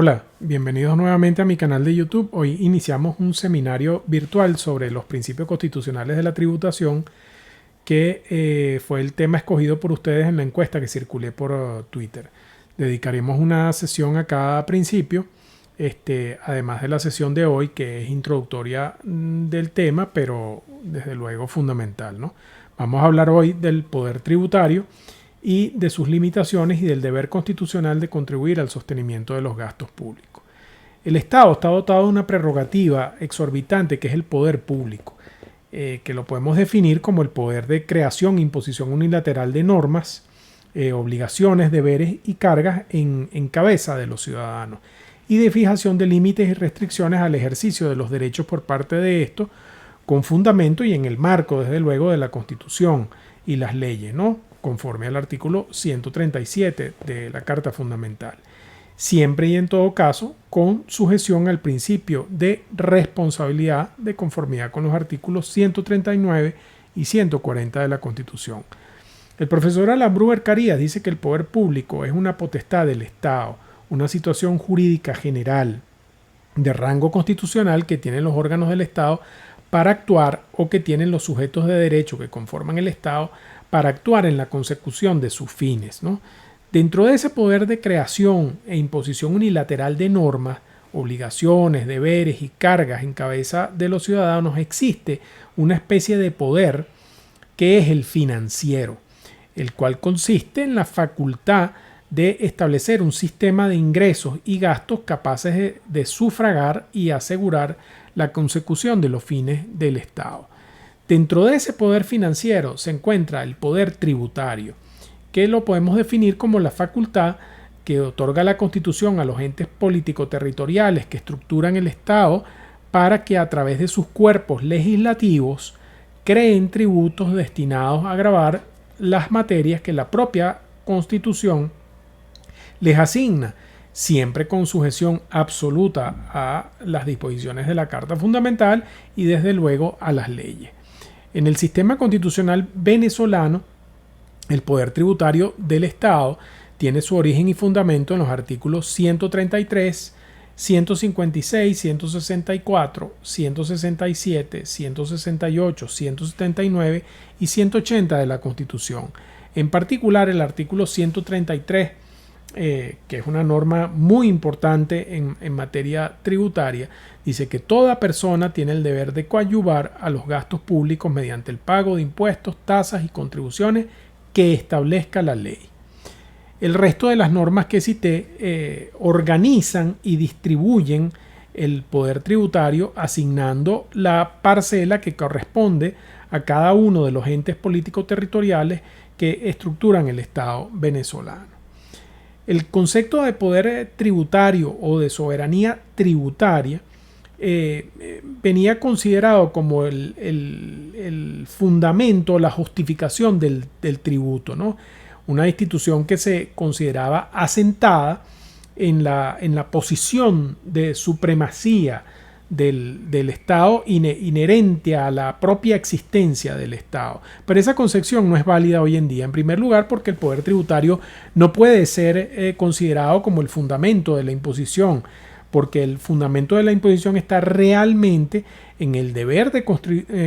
Hola, bienvenidos nuevamente a mi canal de YouTube. Hoy iniciamos un seminario virtual sobre los principios constitucionales de la tributación que fue el tema escogido por ustedes en la encuesta que circulé por Twitter. Dedicaremos una sesión a cada principio, además de la sesión de hoy que es introductoria del tema, pero desde luego fundamental, ¿no? Vamos a hablar hoy del poder tributario y de sus limitaciones y del deber constitucional de contribuir al sostenimiento de los gastos públicos. El Estado está dotado de una prerrogativa exorbitante que es el poder público, que lo podemos definir como el poder de creación e imposición unilateral de normas, obligaciones, deberes y cargas en cabeza de los ciudadanos, y de fijación de límites y restricciones al ejercicio de los derechos por parte de estos, con fundamento y en el marco, desde luego, de la Constitución y las leyes, ¿no?, conforme al artículo 137 de la Carta Fundamental. Siempre y en todo caso con sujeción al principio de responsabilidad de conformidad con los artículos 139 y 140 de la Constitución. El profesor Alan Bruber Carías dice que el poder público es una potestad del Estado, una situación jurídica general de rango constitucional que tienen los órganos del Estado para actuar o que tienen los sujetos de derecho que conforman el Estado para actuar en la consecución de sus fines, ¿no? Dentro de ese poder de creación e imposición unilateral de normas, obligaciones, deberes y cargas en cabeza de los ciudadanos existe una especie de poder que es el financiero, el cual consiste en la facultad de establecer un sistema de ingresos y gastos capaces de sufragar y asegurar la consecución de los fines del Estado. Dentro de ese poder financiero se encuentra el poder tributario, que lo podemos definir como la facultad que otorga la Constitución a los entes político-territoriales que estructuran el Estado para que a través de sus cuerpos legislativos creen tributos destinados a gravar las materias que la propia Constitución les asigna, siempre con sujeción absoluta a las disposiciones de la Carta Fundamental y desde luego a las leyes. En el sistema constitucional venezolano, el poder tributario del Estado tiene su origen y fundamento en los artículos 133, 156, 164, 167, 168, 179 y 180 de la Constitución. En particular, el artículo 133, que es una norma muy importante en materia tributaria, dice que toda persona tiene el deber de coadyuvar a los gastos públicos mediante el pago de impuestos, tasas y contribuciones que establezca la ley. El resto de las normas que cité organizan y distribuyen el poder tributario asignando la parcela que corresponde a cada uno de los entes políticos territoriales que estructuran el Estado venezolano. El concepto de poder tributario o de soberanía tributaria venía considerado como el fundamento, la justificación del tributo, ¿no? Una institución que se consideraba asentada en la posición de supremacía del Estado inherente a la propia existencia del Estado. Pero esa concepción no es válida hoy en día, en primer lugar porque el poder tributario no puede ser considerado como el fundamento de la imposición, porque el fundamento de la imposición está realmente en el deber de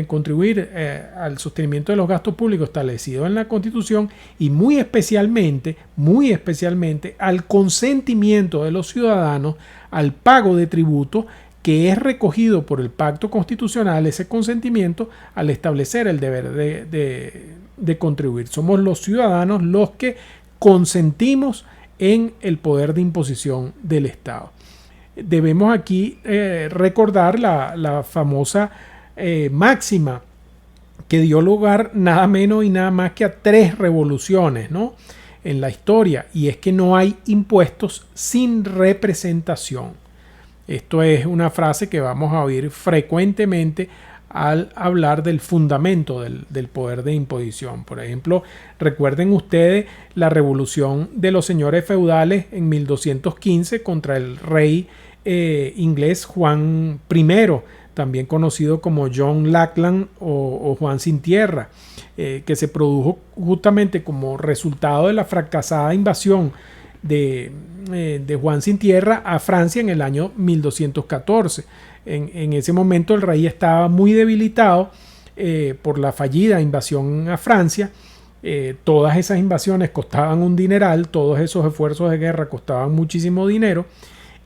contribuir al sostenimiento de los gastos públicos establecidos en la Constitución y muy especialmente al consentimiento de los ciudadanos al pago de tributo que es recogido por el pacto constitucional, ese consentimiento al establecer el deber de contribuir. Somos los ciudadanos los que consentimos en el poder de imposición del Estado. Debemos aquí recordar la famosa máxima que dio lugar nada menos y nada más que a 3 revoluciones, ¿no?, en la historia, y es que no hay impuestos sin representación. Esto es una frase que vamos a oír frecuentemente al hablar del fundamento del poder de imposición. Por ejemplo, recuerden ustedes la revolución de los señores feudales en 1215 contra el rey inglés Juan I, también conocido como John Lackland o Juan Sin Tierra, que se produjo justamente como resultado de la fracasada invasión de Juan Sin Tierra a Francia en el año 1214. En ese momento el rey estaba muy debilitado por la fallida invasión a Francia. Todas esas invasiones costaban un dineral, todos esos esfuerzos de guerra costaban muchísimo dinero,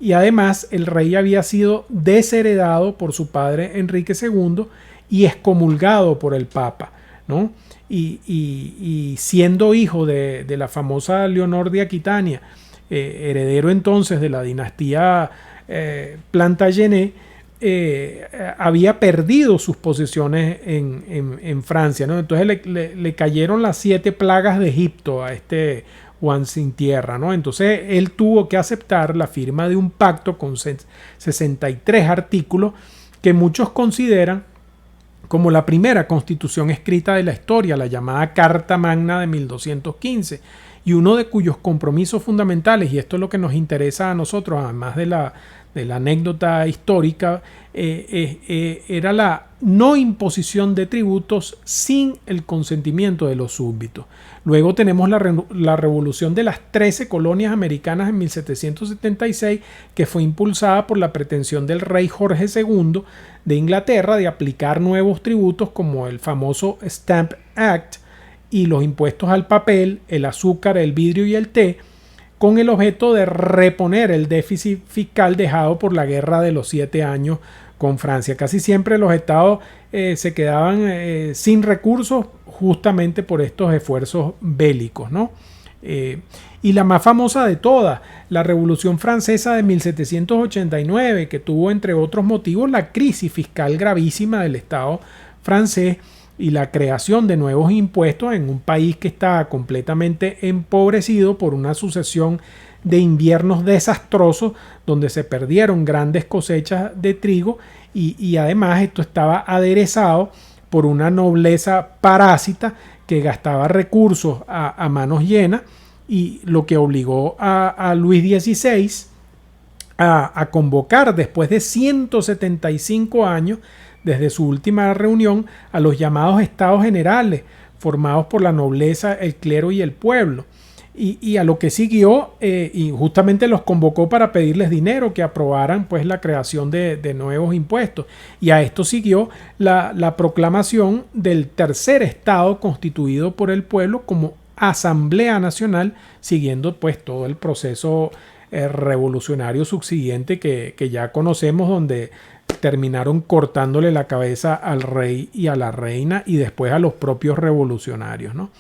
y además el rey había sido desheredado por su padre Enrique II y excomulgado por el Papa, ¿no? Y siendo hijo de la famosa Leonor de Aquitania, heredero entonces de la dinastía Plantagenet, había perdido sus posesiones en Francia, ¿no? Entonces le cayeron las 7 plagas de Egipto a este Juan Sin Tierra, ¿no? Entonces él tuvo que aceptar la firma de un pacto con 63 artículos que muchos consideran como la primera constitución escrita de la historia, la llamada Carta Magna de 1215, y uno de cuyos compromisos fundamentales, y esto es lo que nos interesa a nosotros, además de la anécdota histórica, era la no imposición de tributos sin el consentimiento de los súbditos. Luego tenemos la revolución de las 13 colonias americanas en 1776, que fue impulsada por la pretensión del rey Jorge II de Inglaterra de aplicar nuevos tributos como el famoso Stamp Act y los impuestos al papel, el azúcar, el vidrio y el té, con el objeto de reponer el déficit fiscal dejado por la guerra de los 7 años con Francia. Casi siempre los estados se quedaban sin recursos justamente por estos esfuerzos bélicos, ¿no? Y la más famosa de todas, la Revolución Francesa de 1789, que tuvo entre otros motivos la crisis fiscal gravísima del Estado francés y la creación de nuevos impuestos en un país que estaba completamente empobrecido por una sucesión de inviernos desastrosos donde se perdieron grandes cosechas de trigo y además esto estaba aderezado por una nobleza parásita que gastaba recursos a manos llenas, y lo que obligó a Luis XVI a convocar después de 175 años desde su última reunión a los llamados Estados Generales, formados por la nobleza, el clero y el pueblo. Y a lo que siguió, y justamente los convocó para pedirles dinero, que aprobaran pues la creación de nuevos impuestos. Y a esto siguió la proclamación del tercer estado constituido por el pueblo como Asamblea Nacional, siguiendo pues todo el proceso revolucionario subsiguiente que ya conocemos, donde terminaron cortándole la cabeza al rey y a la reina y después a los propios revolucionarios, ¿no?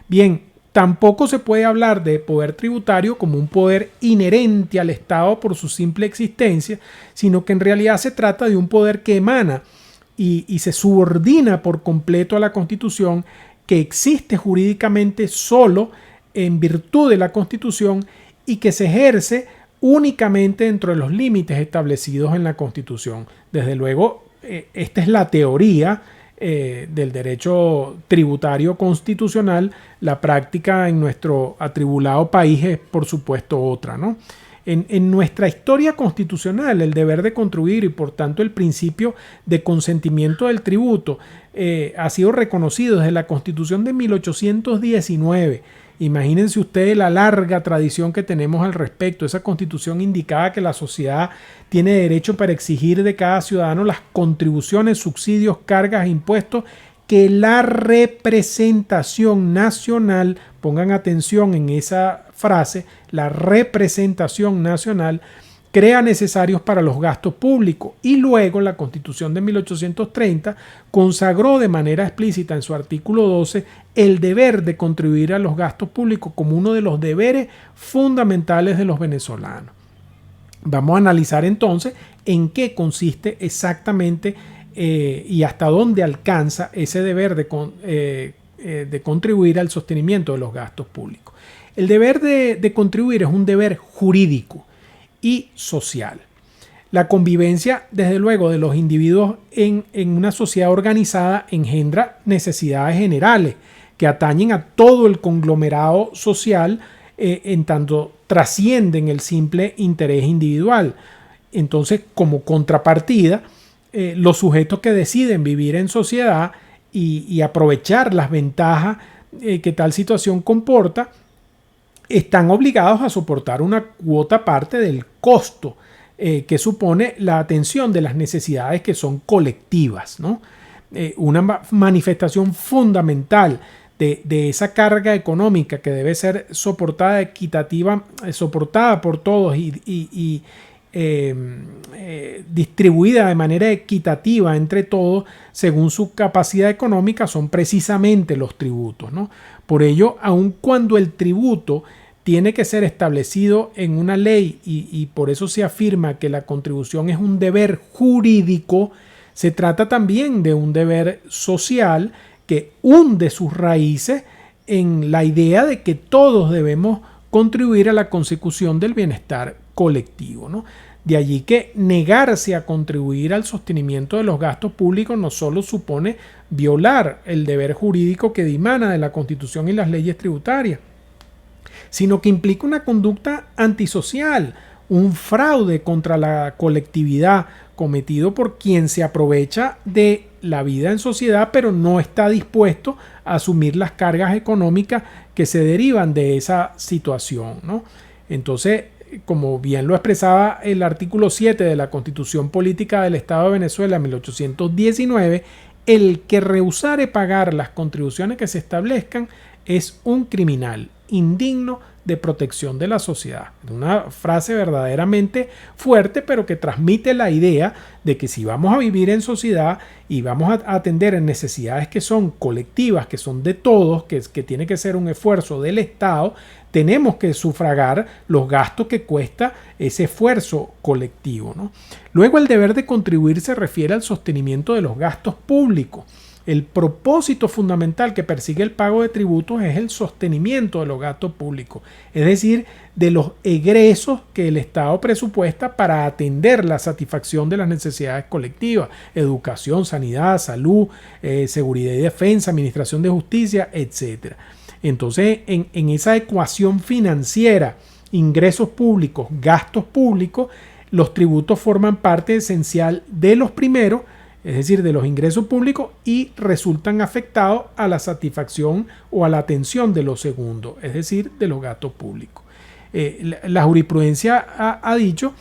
Bien, tampoco se puede hablar de poder tributario como un poder inherente al Estado por su simple existencia, sino que en realidad se trata de un poder que emana y se subordina por completo a la Constitución, que existe jurídicamente solo en virtud de la Constitución y que se ejerce únicamente dentro de los límites establecidos en la Constitución. Desde luego, esta es la teoría del derecho tributario constitucional. La práctica en nuestro atribulado país es, por supuesto, otra, ¿no? En nuestra historia constitucional, el deber de contribuir y por tanto el principio de consentimiento del tributo ha sido reconocido desde la Constitución de 1819. Imagínense ustedes la larga tradición que tenemos al respecto. Esa Constitución indicaba que la sociedad tiene derecho para exigir de cada ciudadano las contribuciones, subsidios, cargas e impuestos que la representación nacional, pongan atención en esa frase, la representación nacional crea necesarios para los gastos públicos. Y luego la Constitución de 1830 consagró de manera explícita en su artículo 12 el deber de contribuir a los gastos públicos como uno de los deberes fundamentales de los venezolanos. Vamos a analizar entonces en qué consiste exactamente y hasta dónde alcanza ese deber de contribuir al sostenimiento de los gastos públicos. El deber de contribuir es un deber jurídico y social. La convivencia, desde luego, de los individuos en una sociedad organizada engendra necesidades generales que atañen a todo el conglomerado social, en tanto trascienden el simple interés individual. Entonces, como contrapartida, los sujetos que deciden vivir en sociedad y aprovechar las ventajas que tal situación comporta, están obligados a soportar una cuota parte del costo que supone la atención de las necesidades que son colectivas, ¿no? Una manifestación fundamental de esa carga económica que debe ser soportada soportada por todos y distribuida de manera equitativa entre todos según su capacidad económica, son precisamente los tributos, ¿no? Por ello, aun cuando el tributo tiene que ser establecido en una ley y por eso se afirma que la contribución es un deber jurídico, se trata también de un deber social que hunde sus raíces en la idea de que todos debemos contribuir a la consecución del bienestar colectivo, ¿no? De allí que negarse a contribuir al sostenimiento de los gastos públicos no solo supone violar el deber jurídico que dimana de la Constitución y las leyes tributarias, sino que implica una conducta antisocial, un fraude contra la colectividad cometido por quien se aprovecha de la vida en sociedad, pero no está dispuesto a asumir las cargas económicas que se derivan de esa situación, ¿no? Entonces, como bien lo expresaba el artículo 7 de la Constitución Política del Estado de Venezuela en 1819, el que rehusare pagar las contribuciones que se establezcan es un criminal indigno de protección de la sociedad. Una frase verdaderamente fuerte, pero que transmite la idea de que si vamos a vivir en sociedad y vamos a atender en necesidades que son colectivas, que son de todos, que tiene que ser un esfuerzo del Estado, tenemos que sufragar los gastos que cuesta ese esfuerzo colectivo, ¿no? Luego, el deber de contribuir se refiere al sostenimiento de los gastos públicos. El propósito fundamental que persigue el pago de tributos es el sostenimiento de los gastos públicos, es decir, de los egresos que el Estado presupuesta para atender la satisfacción de las necesidades colectivas: educación, sanidad, salud, seguridad y defensa, administración de justicia, etc. Entonces, en esa ecuación financiera, ingresos públicos, gastos públicos, los tributos forman parte esencial de los primeros, es decir, de los ingresos públicos, y resultan afectados a la satisfacción o a la atención de los segundos, es decir, de los gastos públicos. La jurisprudencia ha dicho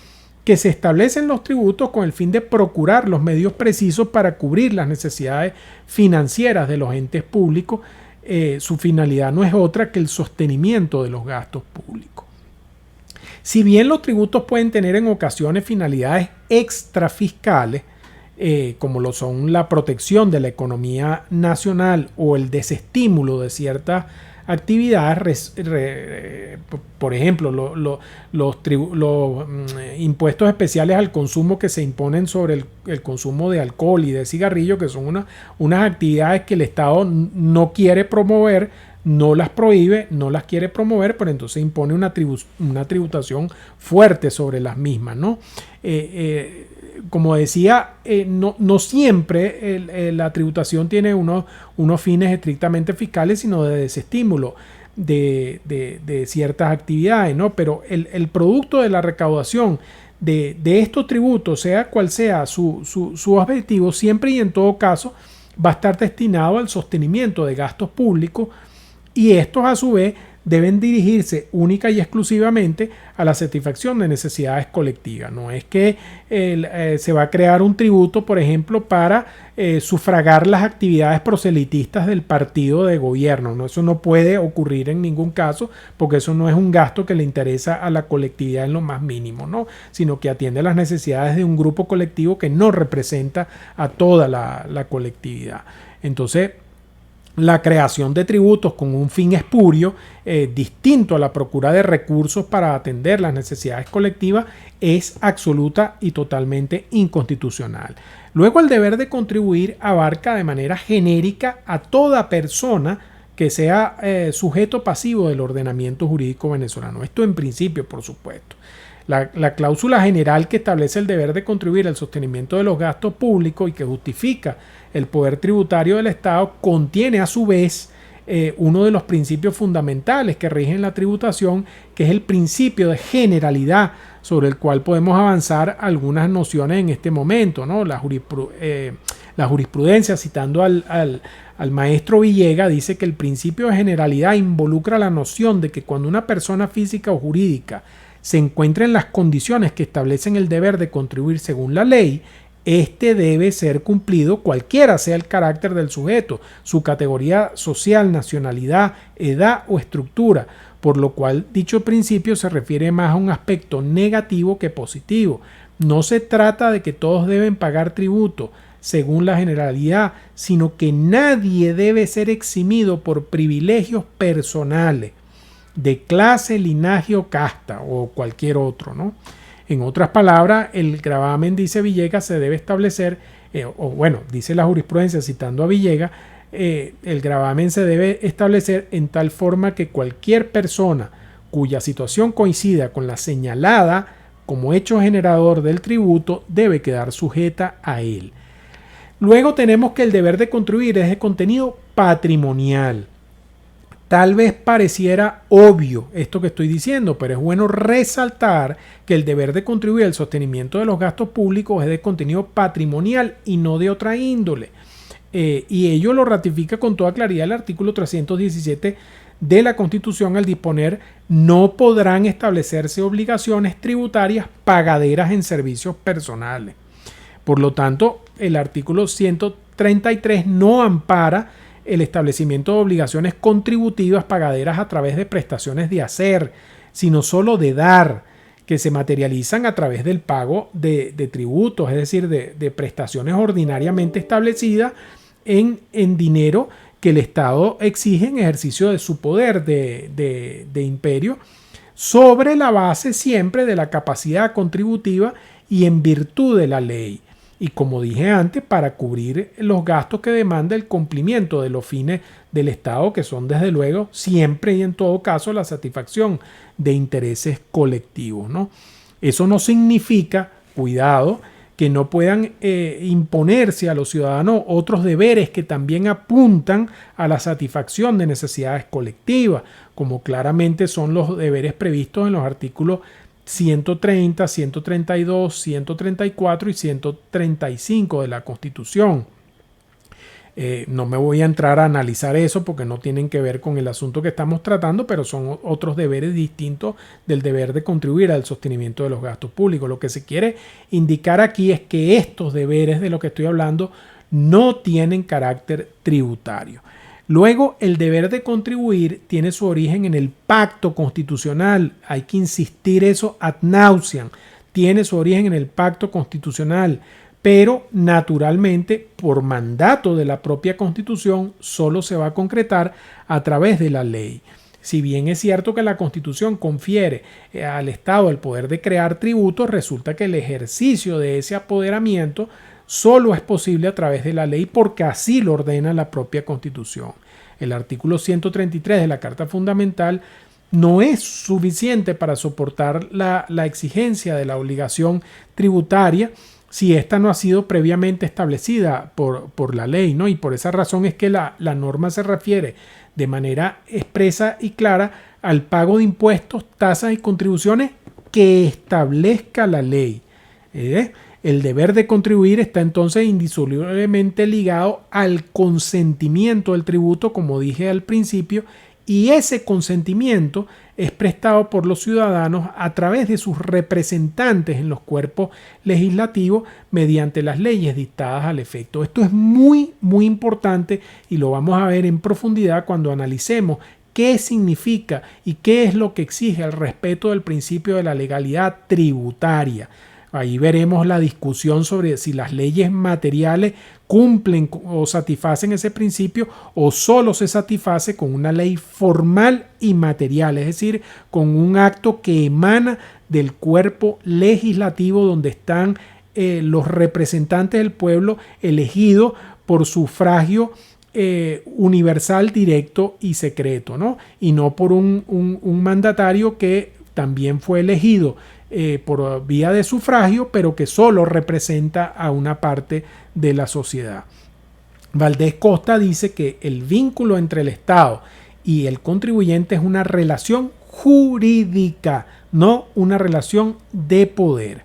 que se establecen los tributos con el fin de procurar los medios precisos para cubrir las necesidades financieras de los entes públicos. Su finalidad no es otra que el sostenimiento de los gastos públicos. Si bien los tributos pueden tener en ocasiones finalidades extrafiscales, como lo son la protección de la economía nacional o el desestímulo de ciertas actividades, por ejemplo, los impuestos especiales al consumo que se imponen sobre el consumo de alcohol y de cigarrillo, que son unas actividades que el Estado no quiere promover, no las prohíbe, no las quiere promover, pero entonces impone una tributación fuerte sobre las mismas, ¿no? Como decía, no siempre la tributación tiene unos fines estrictamente fiscales, sino de desestímulo de ciertas actividades, ¿no? Pero el producto de la recaudación de estos tributos, sea cual sea su objetivo, siempre y en todo caso va a estar destinado al sostenimiento de gastos públicos, y estos a su vez deben dirigirse única y exclusivamente a la satisfacción de necesidades colectivas. No es que se va a crear un tributo, por ejemplo, para sufragar las actividades proselitistas del partido de gobierno. ¿No? Eso no puede ocurrir en ningún caso, porque eso no es un gasto que le interesa a la colectividad en lo más mínimo, ¿no? Sino que atiende a las necesidades de un grupo colectivo que no representa a toda la colectividad. Entonces, la creación de tributos con un fin espurio, distinto a la procura de recursos para atender las necesidades colectivas, es absoluta y totalmente inconstitucional. Luego, el deber de contribuir abarca de manera genérica a toda persona que sea sujeto pasivo del ordenamiento jurídico venezolano. Esto en principio, por supuesto. La cláusula general que establece el deber de contribuir al sostenimiento de los gastos públicos y que justifica el poder tributario del Estado contiene a su vez uno de los principios fundamentales que rigen la tributación, que es el principio de generalidad, sobre el cual podemos avanzar algunas nociones en este momento, ¿no? La jurisprudencia, citando al maestro Villegas, dice que el principio de generalidad involucra la noción de que cuando una persona física o jurídica se encuentra en las condiciones que establecen el deber de contribuir según la ley, este debe ser cumplido cualquiera sea el carácter del sujeto, su categoría social, nacionalidad, edad o estructura, por lo cual dicho principio se refiere más a un aspecto negativo que positivo. No se trata de que todos deben pagar tributo según la generalidad, sino que nadie debe ser eximido por privilegios personales de clase, linaje o casta o cualquier otro, ¿no? En otras palabras, el gravamen, dice Villegas, se debe establecer, dice la jurisprudencia citando a Villegas, el gravamen se debe establecer en tal forma que cualquier persona cuya situación coincida con la señalada como hecho generador del tributo debe quedar sujeta a él. Luego tenemos que el deber de contribuir es de contenido patrimonial. Tal vez pareciera obvio esto que estoy diciendo, pero es bueno resaltar que el deber de contribuir al sostenimiento de los gastos públicos es de contenido patrimonial y no de otra índole. Y ello lo ratifica con toda claridad el artículo 317 de la Constitución al disponer: no podrán establecerse obligaciones tributarias pagaderas en servicios personales. Por lo tanto, el artículo 133 no ampara el establecimiento de obligaciones contributivas pagaderas a través de prestaciones de hacer, sino solo de dar, que se materializan a través del pago de tributos, es decir, de prestaciones ordinariamente establecidas en dinero que el Estado exige en ejercicio de su poder de imperio, sobre la base siempre de la capacidad contributiva y en virtud de la ley. Y como dije antes, para cubrir los gastos que demanda el cumplimiento de los fines del Estado, que son desde luego siempre y en todo caso la satisfacción de intereses colectivos, ¿no? Eso no significa, cuidado, que no puedan imponerse a los ciudadanos otros deberes que también apuntan a la satisfacción de necesidades colectivas, como claramente son los deberes previstos en los artículos 130, 132, 134 y 135 de la Constitución. No me voy a entrar a analizar eso porque no tienen que ver con el asunto que estamos tratando, pero son otros deberes distintos del deber de contribuir al sostenimiento de los gastos públicos. Lo que se quiere indicar aquí es que estos deberes de los que estoy hablando no tienen carácter tributario. Luego, el deber de contribuir tiene su origen en el pacto constitucional. Hay que insistir eso ad nauseam. Tiene su origen en el pacto constitucional, pero naturalmente, por mandato de la propia Constitución, solo se va a concretar a través de la ley. Si bien es cierto que la Constitución confiere al Estado el poder de crear tributos, resulta que el ejercicio de ese apoderamiento solo es posible a través de la ley porque así lo ordena la propia Constitución. El artículo 133 de la Carta Fundamental no es suficiente para soportar la exigencia de la obligación tributaria si ésta no ha sido previamente establecida por la ley, ¿no? Y por esa razón es que la norma se refiere de manera expresa y clara al pago de impuestos, tasas y contribuciones que establezca la ley. El deber de contribuir está entonces indisolublemente ligado al consentimiento del tributo, como dije al principio, y ese consentimiento es prestado por los ciudadanos a través de sus representantes en los cuerpos legislativos mediante las leyes dictadas al efecto. Esto es muy, muy importante y lo vamos a ver en profundidad cuando analicemos qué significa y qué es lo que exige el respeto del principio de la legalidad tributaria. Ahí veremos la discusión sobre si las leyes materiales cumplen o satisfacen ese principio o solo se satisface con una ley formal y material, es decir, con un acto que emana del cuerpo legislativo donde están los representantes del pueblo elegidos por sufragio universal, directo y secreto, ¿no? Y no por un mandatario que también fue elegido por vía de sufragio, pero que solo representa a una parte de la sociedad. Valdés Costa dice que el vínculo entre el Estado y el contribuyente es una relación jurídica, no una relación de poder.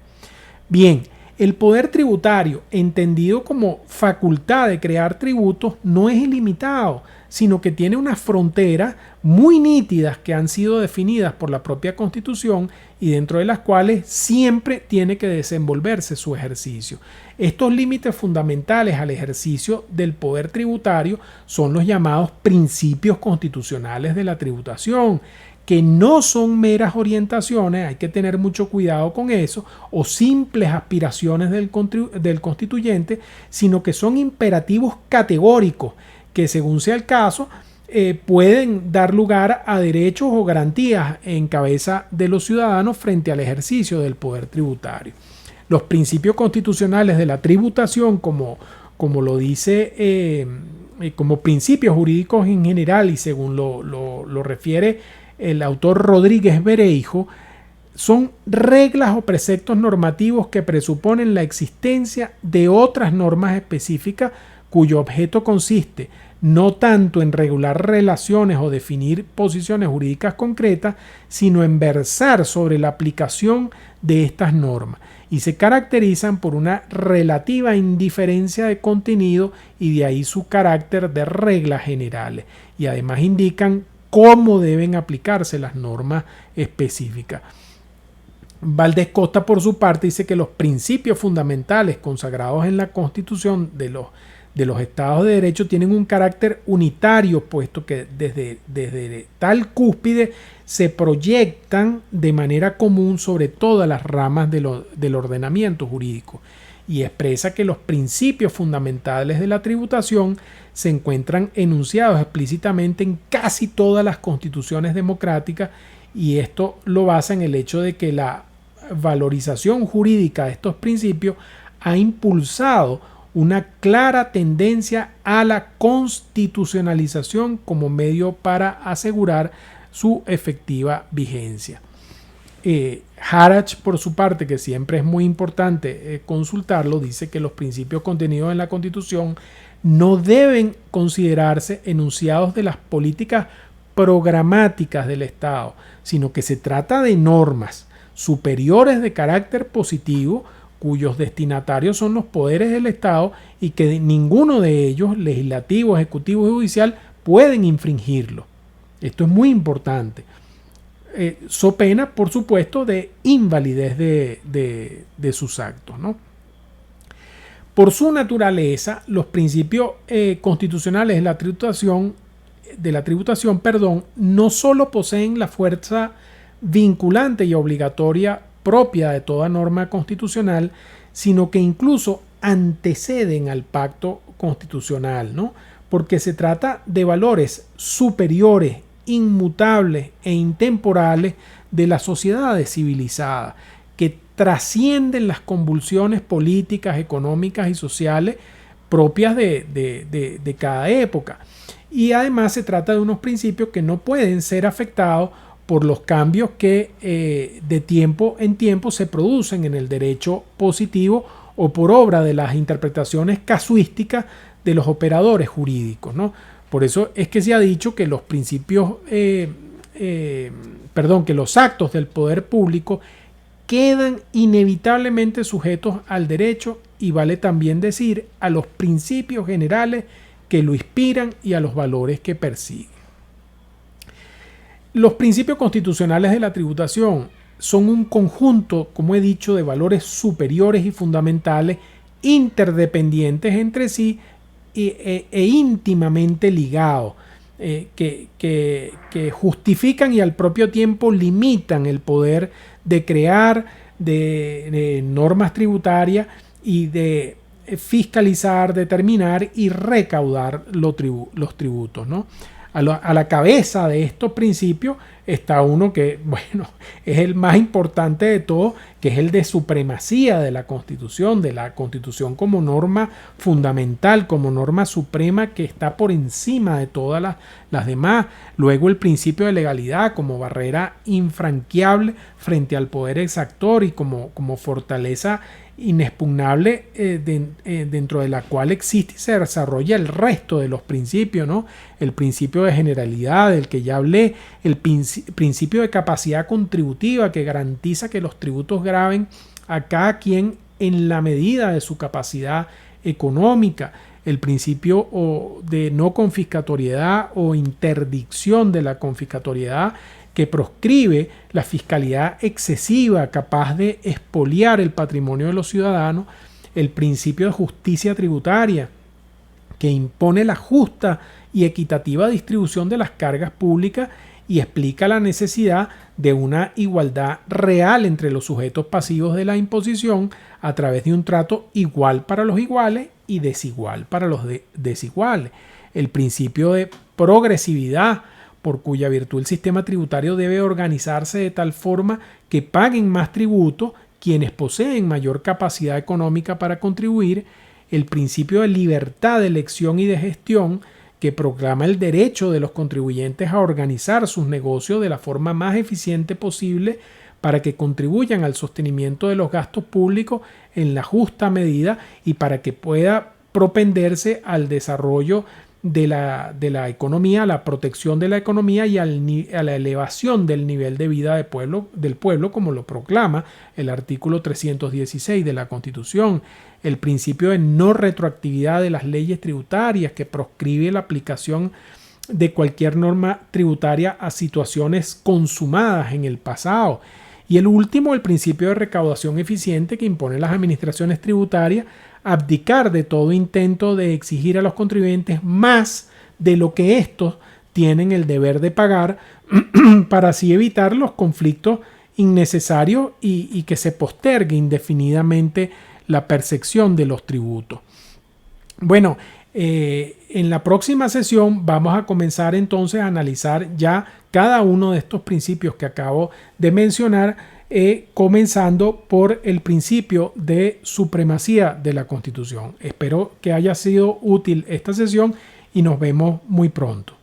Bien, El poder tributario, entendido como facultad de crear tributos, no es ilimitado, sino que tiene unas fronteras muy nítidas que han sido definidas por la propia Constitución y dentro de las cuales siempre tiene que desenvolverse su ejercicio. Estos límites fundamentales al ejercicio del poder tributario son los llamados principios constitucionales de la tributación, que no son meras orientaciones, hay que tener mucho cuidado con eso, o simples aspiraciones del constituyente, sino que son imperativos categóricos que, según sea el caso, pueden dar lugar a derechos o garantías en cabeza de los ciudadanos frente al ejercicio del poder tributario. Los principios constitucionales de la tributación, como lo dice, como principios jurídicos en general y según lo refiere el autor Rodríguez Bereijo, son reglas o preceptos normativos que presuponen la existencia de otras normas específicas cuyo objeto consiste no tanto en regular relaciones o definir posiciones jurídicas concretas, sino en versar sobre la aplicación de estas normas, y se caracterizan por una relativa indiferencia de contenido y de ahí su carácter de reglas generales, y además indican cómo deben aplicarse las normas específicas. Valdés Costa, por su parte, dice que los principios fundamentales consagrados en la Constitución de los Estados de Derecho tienen un carácter unitario, puesto que desde tal cúspide se proyectan de manera común sobre todas las ramas del ordenamiento jurídico, y expresa que los principios fundamentales de la tributación se encuentran enunciados explícitamente en casi todas las constituciones democráticas, y esto lo basa en el hecho de que la valorización jurídica de estos principios ha impulsado una clara tendencia a la constitucionalización como medio para asegurar su efectiva vigencia. Harach, por su parte, que siempre es muy importante consultarlo, dice que los principios contenidos en la Constitución no deben considerarse enunciados de las políticas programáticas del Estado, sino que se trata de normas superiores de carácter positivo cuyos destinatarios son los poderes del Estado y que ninguno de ellos, legislativo, ejecutivo y judicial, pueden infringirlo. Esto es muy importante. So pena, por supuesto, de invalidez de sus actos, ¿no? Por su naturaleza, los principios constitucionales de la tributación, no solo poseen la fuerza vinculante y obligatoria propia de toda norma constitucional, sino que incluso anteceden al pacto constitucional, ¿no? Porque se trata de valores superiores, inmutables e intemporales de las sociedades civilizadas, que trascienden las convulsiones políticas, económicas y sociales propias de cada época. Y además se trata de unos principios que no pueden ser afectados por los cambios que de tiempo en tiempo se producen en el derecho positivo o por obra de las interpretaciones casuísticas de los operadores jurídicos, ¿no? Por eso es que se ha dicho que los principios, que los actos del poder público quedan inevitablemente sujetos al derecho, y vale también decir a los principios generales que lo inspiran y a los valores que persiguen. Los principios constitucionales de la tributación son un conjunto, como he dicho, de valores superiores y fundamentales, interdependientes entre sí e íntimamente ligados, que justifican y al propio tiempo limitan el poder de crear de normas tributarias y de fiscalizar, determinar y recaudar los tributos, ¿no? A la cabeza de estos principios está uno que, bueno, es el más importante de todos, que es el de supremacía de la Constitución como norma fundamental, como norma suprema que está por encima de todas las demás. Luego el principio de legalidad como barrera infranqueable frente al poder exactor y como fortaleza inexpugnable dentro de la cual existe y se desarrolla el resto de los principios, ¿no? El principio de generalidad del que ya hablé, el principio de capacidad contributiva que garantiza que los tributos graven a cada quien en la medida de su capacidad económica, el principio de no confiscatoriedad o interdicción de la confiscatoriedad, que proscribe la fiscalidad excesiva capaz de expoliar el patrimonio de los ciudadanos, el principio de justicia tributaria, que impone la justa y equitativa distribución de las cargas públicas y explica la necesidad de una igualdad real entre los sujetos pasivos de la imposición a través de un trato igual para los iguales y desigual para los desiguales. El principio de progresividad, por cuya virtud el sistema tributario debe organizarse de tal forma que paguen más tributo quienes poseen mayor capacidad económica para contribuir. El principio de libertad de elección y de gestión, que proclama el derecho de los contribuyentes a organizar sus negocios de la forma más eficiente posible para que contribuyan al sostenimiento de los gastos públicos en la justa medida y para que pueda propenderse al desarrollo de la economía, a la protección de la economía y a la elevación del nivel de vida del pueblo, como lo proclama el artículo 316 de la Constitución. El principio de no retroactividad de las leyes tributarias, que proscribe la aplicación de cualquier norma tributaria a situaciones consumadas en el pasado. Y el último, el principio de recaudación eficiente, que impone a las administraciones tributarias abdicar de todo intento de exigir a los contribuyentes más de lo que estos tienen el deber de pagar para así evitar los conflictos innecesarios y que se postergue indefinidamente la percepción de los tributos. Bueno, en la próxima sesión vamos a comenzar entonces a analizar ya cada uno de estos principios que acabo de mencionar, comenzando por el principio de supremacía de la Constitución. Espero que haya sido útil esta sesión y nos vemos muy pronto.